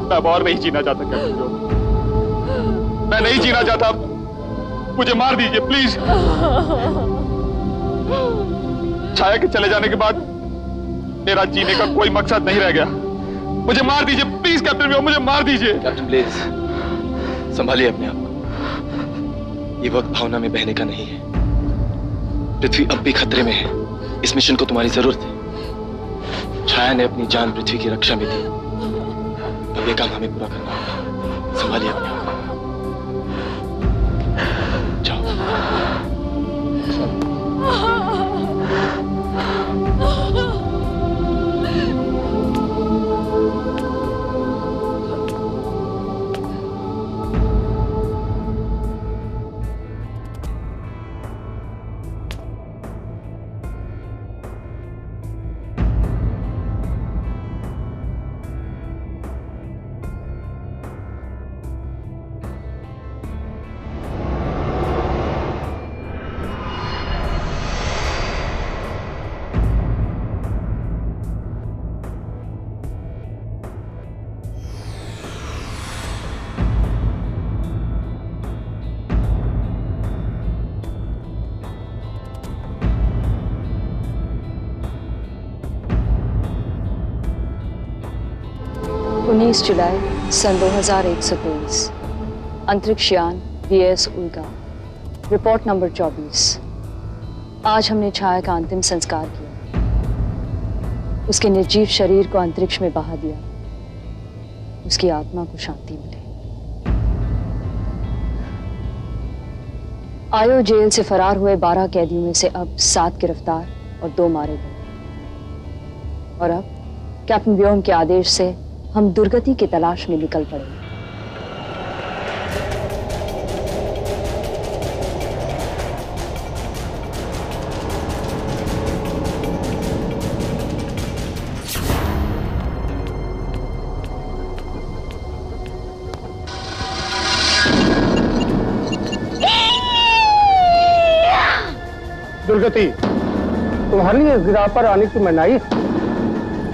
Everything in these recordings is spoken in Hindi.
मैं और नहीं जीना चाहता कैप्टन व्योम, मैं नहीं जीना चाहता। मुझे मार दीजिए प्लीज। छाया के चले जाने के बाद मेरा जीने का कोई मकसद नहीं रह गया। मुझे मार दीजिए प्लीज कैप्टन व्योम, मुझे मार दीजिए। कैप्टन प्लीज संभालिए अपने आप को। ये वक्त भावना में बहने का नहीं है। पृथ्वी अब भी खतरे में है। इस मिशन को तुम्हारी जरूरत है। छाया ने अपनी जान पृथ्वी की रक्षा में दी। अब ये काम हमें पूरा करना होगा। संभालिए अपने आप को। जाओ। जुलाई सन 2123 अंतरिक्ष यान VS उल्का, रिपोर्ट नंबर 24। आज हमने छाया का अंतिम संस्कार किया। उसके निर्जीव शरीर को अंतरिक्ष में बहा दिया। उसकी आत्मा को शांति मिले। आयो जेल से फरार हुए 12 कैदियों में से अब 7 गिरफ्तार और 2 मारे गए। और अब कैप्टन व्योम के आदेश से हम दुर्गति की तलाश में निकल पड़े। दुर्गति, तुम्हारी इस गिरा पर आने की मनाही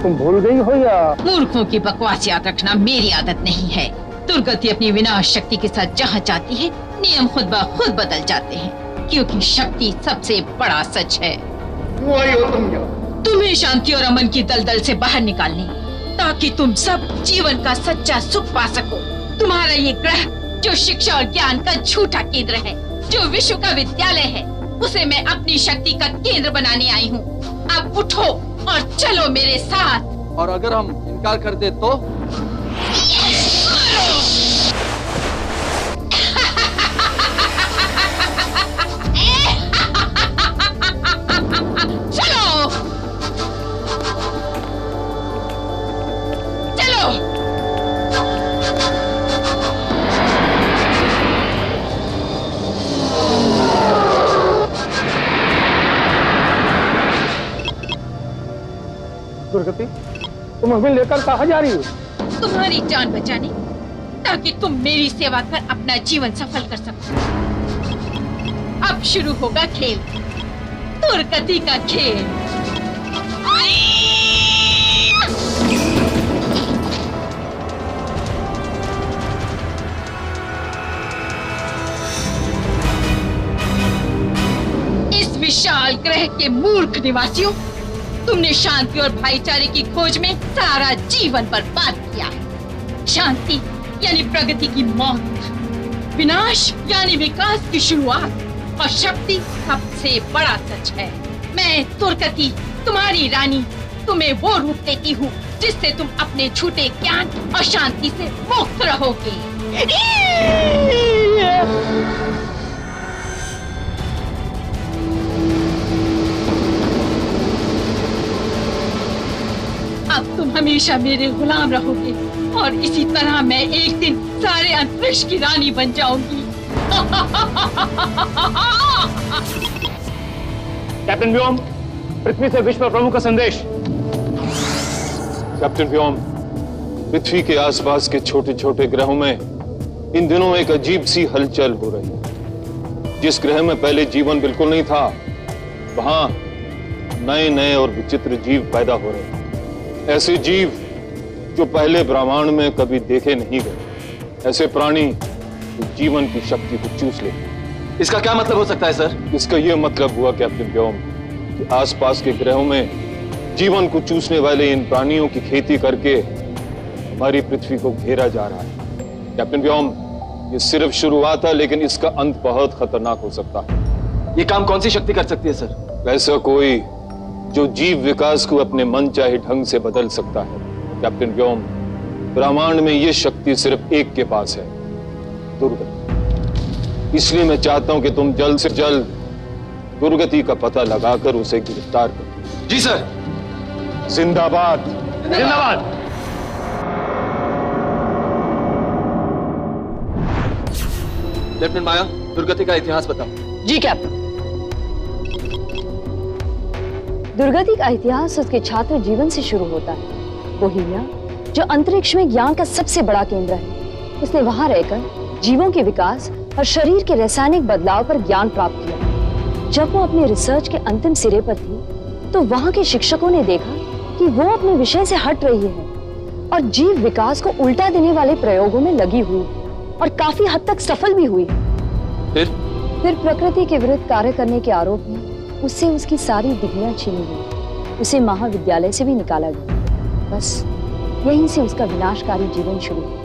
तुम भूल गई हो या? मूर्खों की बकवास याद रखना मेरी आदत नहीं है। दुर्गति अपनी विनाश शक्ति के साथ जहाँ चाहती है, नियम खुद ब खुद बदल जाते हैं, क्योंकि शक्ति सबसे बड़ा सच है। तुम्हें शांति और अमन की दलदल से बाहर निकालने, ताकि तुम सब जीवन का सच्चा सुख पा सको। तुम्हारा ये ग्रह जो शिक्षा और ज्ञान का झूठा केंद्र है, जो विश्व का विद्यालय है, उसे मैं अपनी शक्ति का केंद्र बनाने आई हूँ। अब उठो और चलो मेरे साथ। और अगर हम इनकार कर दे तो? चलो चलो। दुर्गति, तुम हमें लेकर कहाँ जा रही हो? तुम्हारी जान बचाने, ताकि तुम मेरी सेवा कर अपना जीवन सफल कर सको। अब शुरू होगा खेल, दुर्गति का खेल। इस विशाल ग्रह के मूर्ख निवासियों, तुमने शांति और भाईचारे की खोज में सारा जीवन बर्बाद किया। शांति यानी प्रगति की मौत, विनाश यानी विकास की शुरुआत, और शक्ति सबसे बड़ा सच है। मैं दुर्गति, तुम्हारी रानी, तुम्हें वो रूप देती हूँ जिससे तुम अपने झूठे ज्ञान और शांति से मुक्त रहोगे। अब तुम हमेशा मेरे गुलाम रहोगे, और इसी तरह मैं एक दिन सारे अंतरिक्ष की रानी बन जाऊंगी। कैप्टन व्योम, पृथ्वी से विश्व प्रमुख का संदेश। कैप्टन व्योम, पृथ्वी के आसपास के छोटे छोटे ग्रहों में इन दिनों एक अजीब सी हलचल हो रही है। जिस ग्रह में पहले जीवन बिल्कुल नहीं था, वहां नए नए और विचित्र जीव पैदा हो रहे हैं। ऐसे जीव जो पहले ब्रह्मांड में कभी देखे नहीं गए। ऐसे प्राणी जो जीवन की शक्ति को चूस लेते। इसका क्या मतलब हो सकता है सर? इसका यह मतलब हुआ कैप्टन व्योम कि आसपास के ग्रहों में जीवन को चूसने वाले इन प्राणियों की खेती करके हमारी पृथ्वी को घेरा जा रहा है। कैप्टन व्योम, ये सिर्फ शुरुआत है, लेकिन इसका अंत बहुत खतरनाक हो सकता है। ये काम कौन सी शक्ति कर सकती है सर? ऐसा कोई जो जीव विकास को अपने मन चाहे ढंग से बदल सकता है। कैप्टन व्योम, ब्रह्मांड में यह शक्ति सिर्फ एक के पास है, दुर्गति। इसलिए मैं चाहता हूं कि तुम जल्द से जल्द दुर्गति का पता लगाकर उसे गिरफ्तार करो। जी सर। जिंदाबाद। जिंदाबाद। लेफ्टिनेंट माया, दुर्गति का इतिहास बताओ। जी कैप्टन। दुर्गति का इतिहास उसके छात्र जीवन से शुरू होता है। बोहेमिया, जो अंतरिक्ष में ज्ञान का सबसे बड़ा केंद्र है, उसने वहां रहकर जीवों के विकास और शरीर के रासायनिक बदलाव पर ज्ञान प्राप्त किया। जब वो अपने रिसर्च के अंतिम सिरे पर थी, तो वहां के शिक्षकों ने देखा कि वो अपने विषय से हट रही है और जीव विकास को उल्टा देने वाले प्रयोगों में लगी हुई है और काफी हद तक सफल भी हुई। फिर प्रकृति के विरुद्ध कार्य करने के आरोप में उससे उसकी सारी डिग्रियां छीनी गई। उसे महाविद्यालय से भी निकाला गया। बस यहीं से उसका विनाशकारी जीवन शुरू हुआ।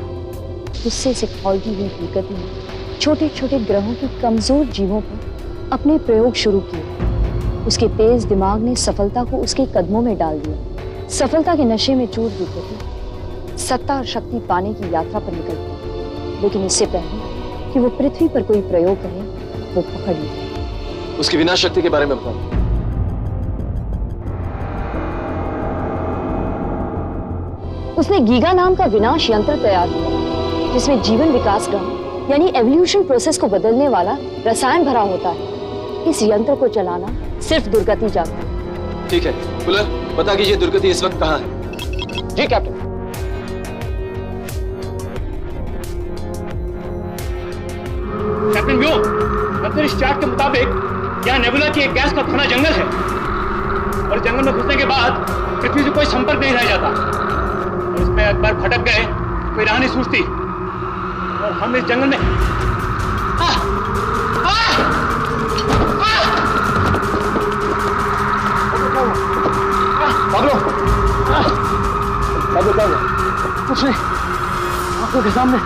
गुस्से से खौलती हुई दुर्गति ने छोटे छोटे ग्रहों के कमजोर जीवों पर अपने प्रयोग शुरू किए। उसके तेज दिमाग ने सफलता को उसके कदमों में डाल दिया। सफलता के नशे में चूर दुर्गति सत्ता और शक्ति पाने की यात्रा पर निकल गई। लेकिन इससे पहले कि वो पृथ्वी पर कोई प्रयोग करे, वो पकड़ ली। उसकी विनाश शक्ति के बारे में बताओ। उसने गीगा नाम का विनाश यंत्र तैयार किया, जिसमें जीवन विकास क्रम यानी एवोल्यूशन प्रोसेस को बदलने वाला रसायन भरा होता है। इस यंत्र को चलाना सिर्फ दुर्गति जानता है। ठीक है, फुलर, बता कीजिए दुर्गति इस वक्त कहाँ है? जी कैप्टन। कैप्टन व्योम, अंतरिक्ष चार्ट के मुताबिक यहाँ नेबुला की एक गैस का घना जंगल है और जंगल में घुसने के बाद पृथ्वी से कोई संपर्क नहीं रह जाता और इसमें एक बार भटक गए कोई राह नहीं सूझती और हम इस जंगल में कुछ नहीं, आंखों के सामने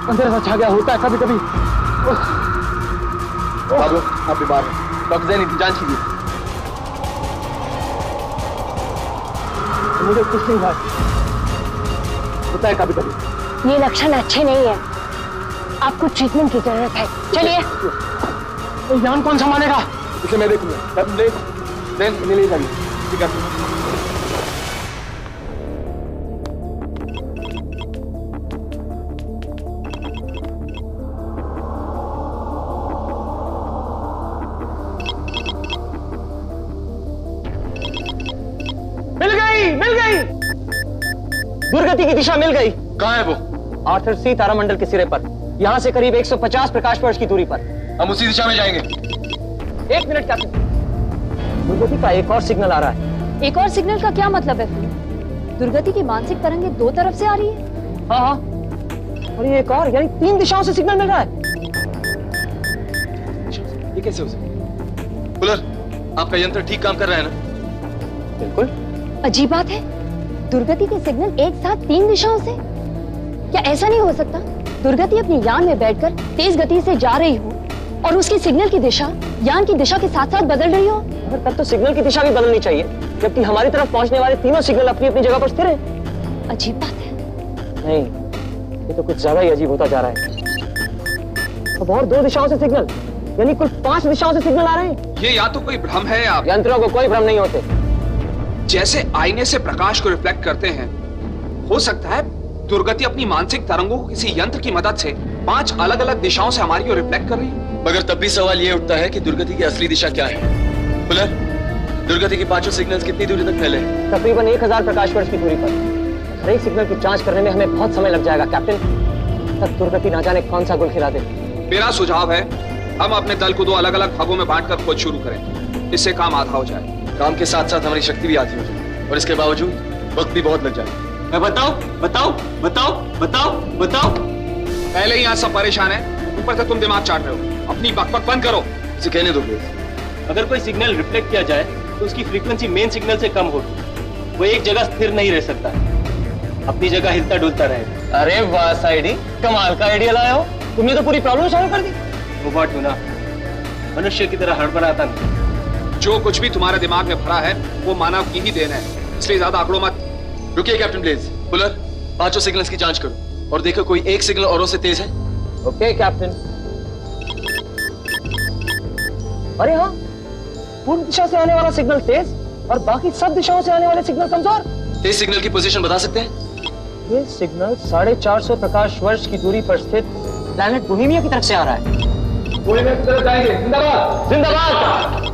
अंधेरा छा गया होता है कभी कभी। बाबू, आप बीमार हैं। डॉक्टर जैन, जांच कीजिए। मुझे कुछ नहीं भाई, होता है कभी कभी। ये लक्षण अच्छे नहीं है, आपको ट्रीटमेंट की जरूरत है। चलिए। जान कौन संभालेगा? इसे मैं देखूंगा। ले जाइए। ठीक है। मिल गई। दुर्गति की दिशा मिल गई। कहाँ है वो? आर्थर सी तारामंडल के सिरे पर, यहाँ से करीब 150 प्रकाश वर्ष की दूरी पर। हम उसी दिशा में जाएंगे। 1 मिनट कैप्टन, दुर्गति का एक और सिग्नल आ रहा है। एक और सिग्नल का क्या मतलब है? दुर्गति की मानसिक तरंगें दो तरफ से आ रही है। हाँ, और ये एक और, यानी 3 दिशाओं से सिग्नल मिल रहा है। ये कैसे हो सकता? फुलर, आपका यंत्र ठीक काम कर रहा है ना? बिल्कुल। अजीब बात है, दुर्गति के सिग्नल एक साथ 3 दिशाओं से। क्या ऐसा नहीं हो सकता दुर्गति अपनी यान में बैठकर तेज गति से जा रही हो और उसकी सिग्नल की दिशा यान की दिशा के साथ साथ बदल रही हो? और तब तो सिग्नल की दिशा भी बदलनी चाहिए, जबकि हमारी तरफ पहुंचने वाले तीनों सिग्नल अपनी अपनी जगह पर स्थिर हैं। अजीब बात है। नहीं, ये तो कुछ ज्यादा ही अजीब होता जा रहा है। अब और 2 दिशाओं से सिग्नल, यानी कुल 5 दिशाओं से सिग्नल आ रहे हैं। ये या तो कोई भ्रम है या यंत्रों को कोई भ्रम नहीं होते। जैसे आईने से प्रकाश को रिफ्लेक्ट करते हैं, हो सकता है दुर्गति अपनी मानसिक तरंगों को किसी यंत्र की मदद से 5 अलग अलग दिशाओं से हमारी ओर रिफ्लेक्ट कर रही है। मगर तब भी सवाल ये उठता है कि दुर्गति की असली दिशा क्या है? फुलर, दुर्गति के 5 सिग्नल्स कितनी दूरी तक फैले हैं? तकरीबन 1000 प्रकाश वर्ष की दूरी पर। हर एक सिग्नल की जांच करने में हमें बहुत समय लग जाएगा कैप्टन। तब दुर्गति ना जाने कौन सा गुल खिला दे। मेरा सुझाव है हम अपने दल को 2 अलग अलग भागों में बांटकर खोज शुरू करें, इससे काम आधा हो जाए। काम के साथ साथ हमारी शक्ति भी आधी हो जाए और इसके बावजूद वक्त भी बहुत लग जाए। मैं बताओ बताओ बताओ बताओ बताओ। पहले ही यहाँ सब परेशान है, ऊपर से तुम दिमाग चाट रहे हो। अपनी बकबक बंद करो। इसे कहने दो प्लीज। अगर कोई सिग्नल रिफ्लेक्ट किया जाए तो उसकी फ्रीक्वेंसी मेन सिग्नल से कम होगी। वो एक जगह स्थिर नहीं रह सकता, अपनी जगह हिलता डुलता रहेगा। अरे वाह साइडी, कमाल का आइडिया लाए हो। तुमने तो पूरी प्रॉब्लम सॉल्व कर दी। रोबोट हूं ना, मनुष्य की तरह हड़बड़ाता नहीं। जो कुछ भी तुम्हारे दिमाग में भरा है वो मानव की ही देन है, इसलिए ज्यादा आंकड़ों मत। रुकिए कैप्टन प्लीज। बुलर, पांचों सिग्नल्स की जांच करो और देखो कोई एक सिग्नल औरों से तेज है। Okay captain. अरे हाँ, पूर्व दिशा से आने वाला सिग्नल तेज और बाकी सब दिशाओं से आने वाले सिग्नल कमजोर। तेज सिग्नल की पोजीशन बता सकते हैं? ये सिग्नल 450 प्रकाश वर्ष की दूरी पर स्थित प्लैनेट बोहेमिया की तरफ से आ रहा है। बोहेमिया की तरफ जाएंगे। जिंदाबाद जिंदाबाद।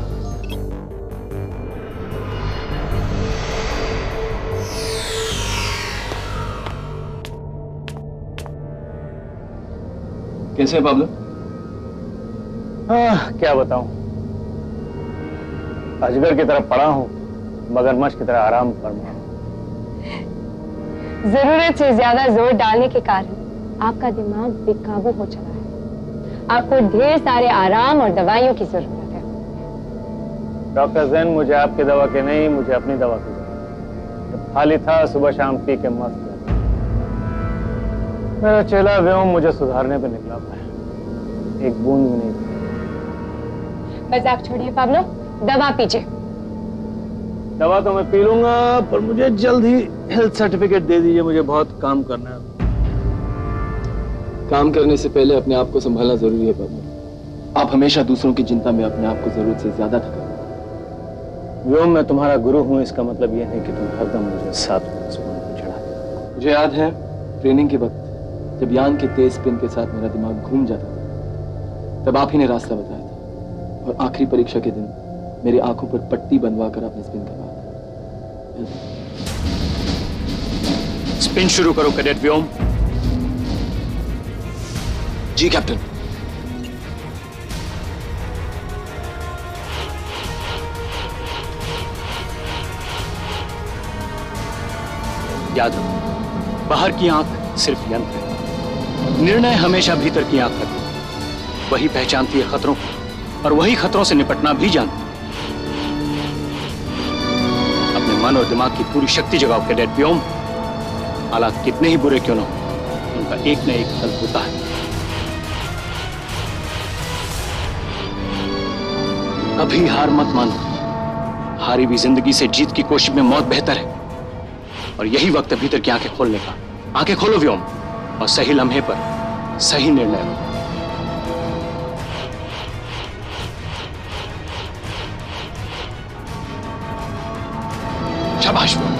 कैसे है पाब्लो? क्या बताऊं, अजगर की तरह पड़ा हूं, मगरमच्छ की तरह आराम फरमा। जरूरत से ज्यादा जोर डालने के कारण आपका दिमाग बेकाबू हो चला है। आपको ढेर सारे आराम और दवाइयों की जरूरत है। डॉक्टर जैन, मुझे आपकी दवा की नहीं, मुझे अपनी दवा की जरूरत है। खाली था, सुबह शाम पी के मस्त रहता। मेरा चेला व्योम मुझे सुधारने पे निकला है, एक बूंद भी नहीं। मजाक छोड़िए पाब्लो, दवा पीजिए। दवा तो मैं पी लूंगा, पर मुझे जल्द ही हेल्थ सर्टिफिकेट दे दीजिए, मुझे बहुत काम करना है। काम करने से पहले अपने आप को संभालना जरूरी है पाब्लो। आप हमेशा दूसरों की चिंता में अपने आप को जरूरत से ज्यादा थका। व्योम, मैं तुम्हारा गुरु हूं, इसका मतलब यह नहीं कि तुम हरदम मुझे साथ में चढ़ा। मुझे याद है ट्रेनिंग के वक्त जब यान के तेज स्पिन के साथ मेरा दिमाग घूम जाता था, तब आप ही ने रास्ता बताया था और आखिरी परीक्षा के दिन मेरी आंखों पर पट्टी बंधवाकर आपने स्पिन करवाया। स्पिन शुरू करो कैडेट व्योम। जी कैप्टन। याद रखो, बाहर की आंख सिर्फ यंत्र है, निर्णय हमेशा भीतर की आंख रखो। वही पहचानती है खतरों को और वही खतरों से निपटना भी जानती है। अपने मन और दिमाग की पूरी शक्ति जगाओ कैडेट व्योम। हालात कितने ही बुरे क्यों न हो, उनका एक न एक हल होता है। कभी हार मत मानो, हारी भी जिंदगी से जीत की कोशिश में मौत बेहतर है। और यही वक्त है भीतर की आंखें खोलने का। आंखें खोलो व्योम और सही लम्हे पर सही निर्णय लो। शाबाश व्योम।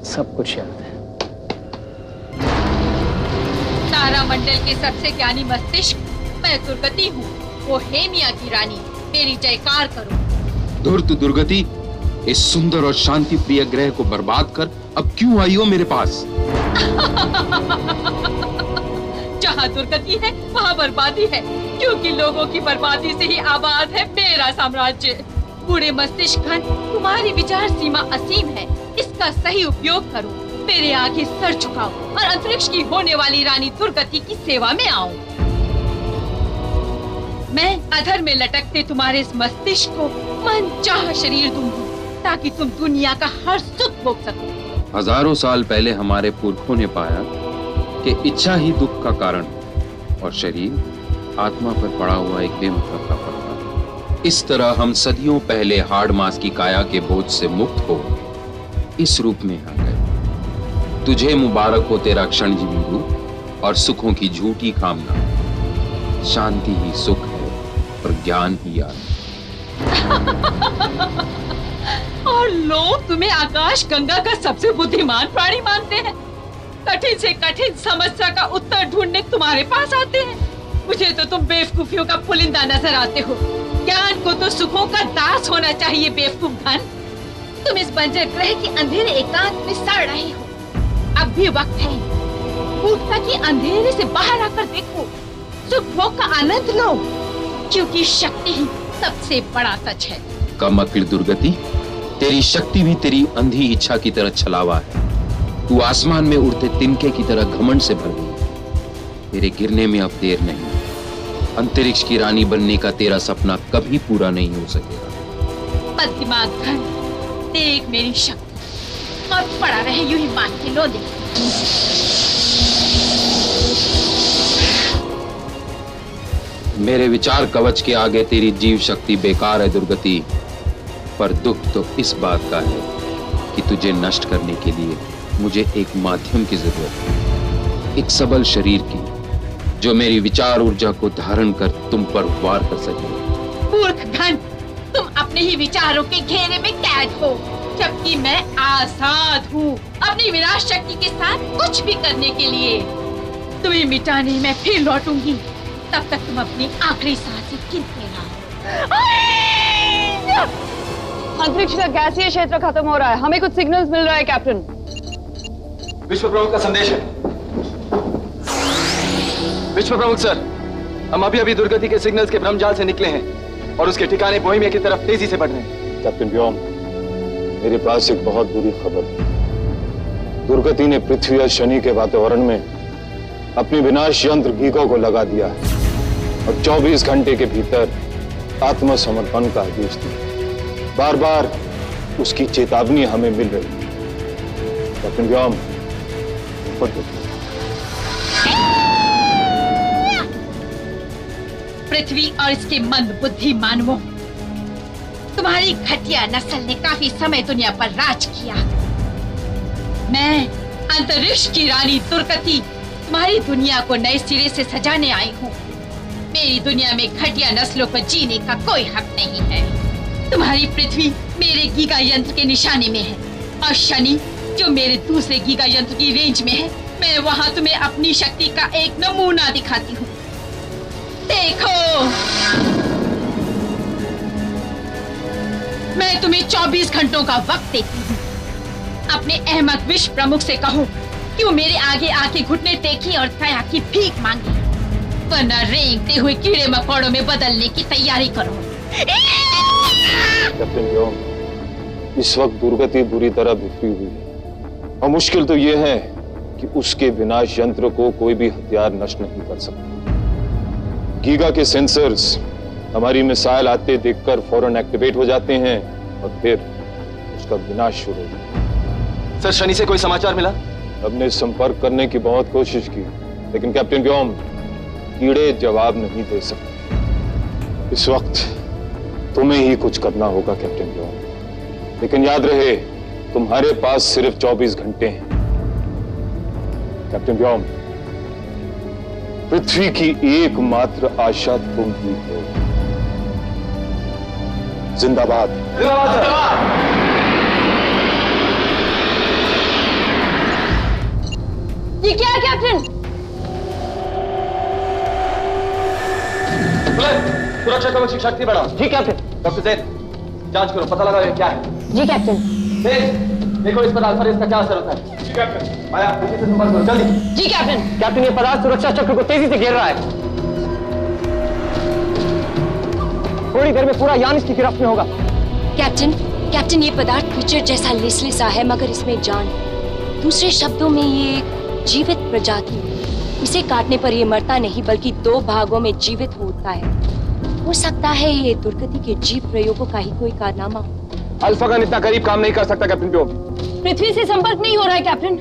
सब कुछ याद है। तारामंडल के सबसे ज्ञानी मस्तिष्क मैं दुर्गति हूँ, वो हेमिया की रानी। मेरी जयकार करो। धूर्त दुर्गति, इस सुंदर और शांति प्रिय ग्रह को बर्बाद कर अब क्यों आई हो मेरे पास? जहाँ दुर्गति है वहाँ बर्बादी है, क्योंकि लोगों की बर्बादी से ही आबाद है मेरा साम्राज्य। बूढ़े मस्तिष्क घन, तुम्हारी विचार सीमा असीम है, इसका सही उपयोग करो। मेरे आगे सर झुकाओ और अंतरिक्ष की होने वाली रानी दुर्गति की सेवा में आओ। मैं अधर में लटकते तुम्हारे इस मस्तिष्क को मनचाहा शरीर दूंगी, ताकि तुम दुनिया का हर सुख भोग सको। हजारों साल पहले हमारे पुरखों ने पाया कि इच्छा ही दुख का कारण है और शरीर आत्मा पर पड़ा हुआ एक बेमतलब का पत्थर है। इस तरह हम सदियों पहले हाड़ मांस की काया के बोझ से मुक्त हो इस रूप में आ गए। तुझे मुबारक हो तेरा क्षणजीवी रूप और सुखों की झूठी कामना। शांति ही सुख है और ज्ञान ही याद। और लोग तुम्हें आकाश गंगा का सबसे बुद्धिमान प्राणी मानते हैं। कठिन से कठिन समस्या का उत्तर ढूंढने तुम्हारे पास आते हैं। मुझे तो तुम बेवकूफियों का पुलिंदा नजर आते हो। ज्ञान को तो सुखों का दास होना चाहिए बेवकूफ घन। तुम इस बंजर ग्रह के अंधेरे एकांत में सड़ रहे हो। अब भी वक्त है, मूर्खता के अंधेरे से बाहर आकर देखो, सुख भोग का आनंद लो। क्योंकि शक्ति ही सबसे बड़ा सच है। कम अक्ल दुर्गति, तेरी शक्ति भी तेरी अंधी इच्छा की तरह छलावा है। तू आसमान में उड़ते तिनके की तरह घमंड से भर गई। तेरे गिरने में अब देर नहीं। अंतरिक्ष की रानी बनने का तेरा सपना कभी पूरा नहीं हो सकेगा। बस दिमाग घन, देख मेरी शक्ति और पड़ा रहे यूं ही मान के लो दे। मेरे विचार कवच के आगे तेरी जीव शक्ति बेकार है दुर्गति। पर दुख तो इस बात का है कि तुझे नष्ट करने के लिए मुझे एक माध्यम की जरूरत है, एक सबल शरीर की, जो मेरी विचार ऊर्जा को धारण कर तुम पर वार कर सके। मूर्ख घन, तुम अपने ही विचारों के घेरे में कैद हो, जबकि मैं आजाद हूँ अपनी विनाश शक्ति के साथ कुछ भी करने के लिए। तुम्हें मिटाने मैं फिर लौटूंगी, तब तक तुम अपनी आखिरी सांसें गिनते रहो। अंतरिक्ष का गैसीय क्षेत्र खत्म हो रहा है, हमें कुछ सिग्नल्स मिल रहा है कैप्टन। विश्व प्रमुख का संदेश है। विश्व प्रमुख सर, हम अभी अभी दुर्गति के सिग्नल्स के भ्रमजाल से निकले हैं और उसके ठिकाने बोहेमिया की तरफ तेजी से बढ़ रहे हैं। कैप्टन व्योम, मेरे पास एक बहुत बुरी खबर है। दुर्गति ने पृथ्वी और शनि के वातावरण में अपनी विनाश यंत्र गीगा को लगा दिया है और 24 घंटे के भीतर आत्मसमर्पण का आदेश दिया। बार बार उसकी चेतावनी हमें मिल रही है। कैप्टन व्योम, खुद देखिए। पृथ्वी और इसके मंद बुद्धि मानवों, तुम्हारी घटिया नस्ल ने काफी समय दुनिया पर राज किया। मैं अंतरिक्ष की रानी दुर्गति तुम्हारी दुनिया को नए सिरे से सजाने आई हूँ। मेरी दुनिया में घटिया नस्लों को जीने का कोई हक नहीं है। तुम्हारी पृथ्वी मेरे गीगा यंत्र के निशाने में है और शनि जो मेरे दूसरे गीगा यंत्र की रेंज में है। मैं वहां तुम्हें अपनी शक्ति का एक नमूना दिखाती हूँ। देखो, मैं तुम्हें 24 घंटों का वक्त देती हूँ। अपने अहमद विश्व प्रमुख से कहो कि वो मेरे आगे आके घुटने टेकी और दया की भीख मांगे, वरना रेंगते हुए कीड़े मकोड़ों में बदलने की तैयारी करो। कैप्टन व्योम, इस वक्त दुर्गति बुरी तरह बिखरी हुई है और मुश्किल तो यह है कि उसके विनाश यंत्र को कोई भी हथियार नष्ट नहीं कर सकता। गीगा के सेंसर्स हमारी मिसाइल आते देखकर फौरन एक्टिवेट हो जाते हैं और फिर उसका विनाश शुरू हो जाता है। सर, शनि से कोई समाचार मिला? हमने संपर्क करने की बहुत कोशिश की, लेकिन कैप्टन व्योम, कीड़े जवाब नहीं दे सकते। इस वक्त तुम्हें ही कुछ करना होगा कैप्टन व्योम, लेकिन याद रहे तुम्हारे पास सिर्फ 24 घंटे हैं। कैप्टन व्योम, पृथ्वी की एकमात्र आशा तुम ही हो। जिंदाबाद। ये क्या है कैप्टन? सुरक्षा कवच की शक्ति बढ़ाओ। जी कैप्टन। डॉक्टर जैन, जांच करो, पता लगाओ ये क्या है। जी कैप्टन। देखो इस पदार्थ पर इसका क्या असर होता है। जी कैप्टन। माया, तेजी से संपर्क करो, जल्दी। जी कैप्टन। कैप्टन, ये पदार्थ सुरक्षा चक्र को तेजी से घेर रहा है। थोड़ी देर में पूरा यान इसकी गिरफ्त में होगा। कैप्टन, ये पदार्थ कीचड़ जैसा लेसलेसा है, मगर इसमें जान है। दूसरे शब्दों में ये एक जीवित प्रजाति है। इसे काटने पर ये मरता नहीं बल्कि 2 भागों में जीवित होता है। हो सकता है ये दुर्गति के जीव प्रयोगों का ही कोई कारनामा हो। अल्फागन इतना करीब काम नहीं कर सकता कैप्टन व्योम। पृथ्वी से संपर्क नहीं हो रहा है कैप्टन।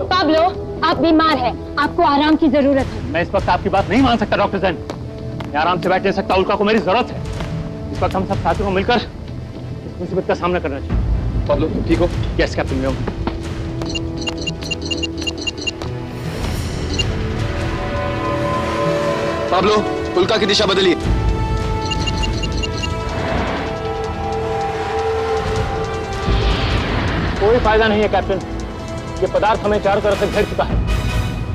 पाब्लो, आप बीमार हैं, आपको आराम की जरूरत है। मैं इस वक्त आपकी बात नहीं मान सकता डॉक्टर जैन। मैं आराम से बैठ नहीं सकता, उल्का को मेरी जरूरत है। इस वक्त हम सब साथियों को मिलकर इस मुसीबत का सामना करना चाहिए। पाब्लो, तुम ठीक हो? यस कैप्टन व्योम। पाब्लो, उल्का की दिशा बदलिए। कोई फायदा नहीं है कैप्टन, ये पदार्थ हमें चारों तरफ से घेर चुका है।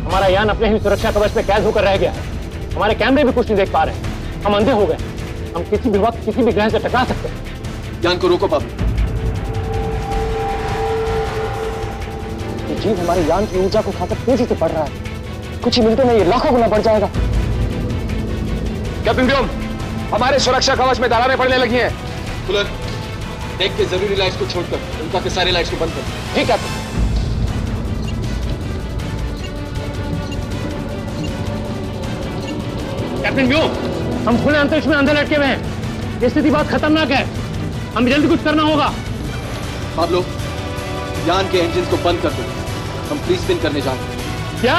हमारा यान अपने ही सुरक्षा कवच में कैद होकर रह गया है। हमारे कैमरे भी कुछ नहीं देख पा रहे। हम अंधे हो गए। हम किसी भी वक्त किसी भी ग्रह से टकरा सकते हैं। यान को रोको पाब्लो। ये जीव हमारे यान की ऊर्जा को खाकर तेजी से बढ़ रहा है। कुछ ही मिनटों में ये लाखों गुना बढ़ जाएगा। कैप्टन व्योम, हमारे सुरक्षा कवच में दरारें पड़ने लगी हैं। फुलर, देख के जरूरी लाइट्स को छोड़कर उनका के सारे लाइट्स को बंद कर। ठीक है। कैप्टन व्योम, हम खुले अंतरिक्ष में अंदर लटके हुए हैं। ये स्थिति बहुत खतरनाक है, हमें जल्दी कुछ करना होगा। पाब्लो, यान के इंजन को बंद कर दो, हम फ्री स्पिन करने जा रहे हैं। क्या?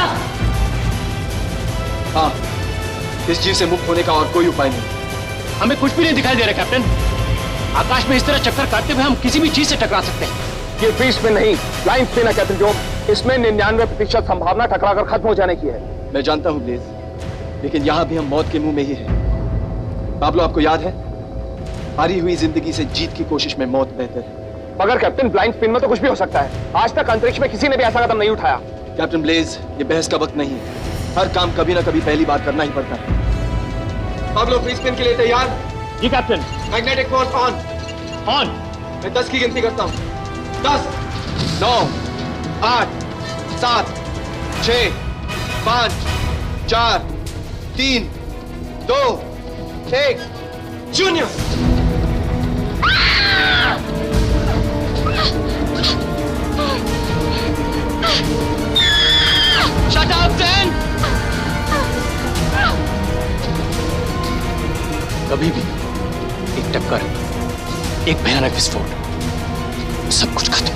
हाँ, इस जीव से मुक्त होने का और कोई उपाय नहीं। हमें कुछ भी नहीं दिखाई दे रहा कैप्टन। आकाश में इस तरह चक्कर काटते हुए हम किसी भी चीज से टकरा सकते हैं। ये फ्री स्पिन नहीं, ब्लाइंड स्पिन है कैप्टन व्योम। इसमें 99% संभावना टकराकर खत्म हो जाने की है। मैं जानता हूं ब्लेज, लेकिन यहां भी हम मौत के मुंह में ही हैं। पाब्लो, आपको याद है, हारी हुई जिंदगी से जीत की कोशिश में मौत बेहतर है। मगर कैप्टन, ब्लाइंड स्पिन में तो कुछ भी हो सकता है। आज तक अंतरिक्ष में किसी ने भी ऐसा कदम नहीं उठाया। कैप्टन ब्लेज, ये बहस का वक्त नहीं है। हर काम कभी ना कभी पहली बार करना ही पड़ता है। पाब्लो, फ्री स्पिन के लिए तैयार? जी captain. Magnetic force on. On. मैं 10 की गिनती करता हूं। 10, 9, 8, 7, 6, 5, 4, 3, 2, 1, 0। Shut up, Dan! कभी भी एक टक्कर, एक भयानक विस्फोट, सब कुछ खत्म।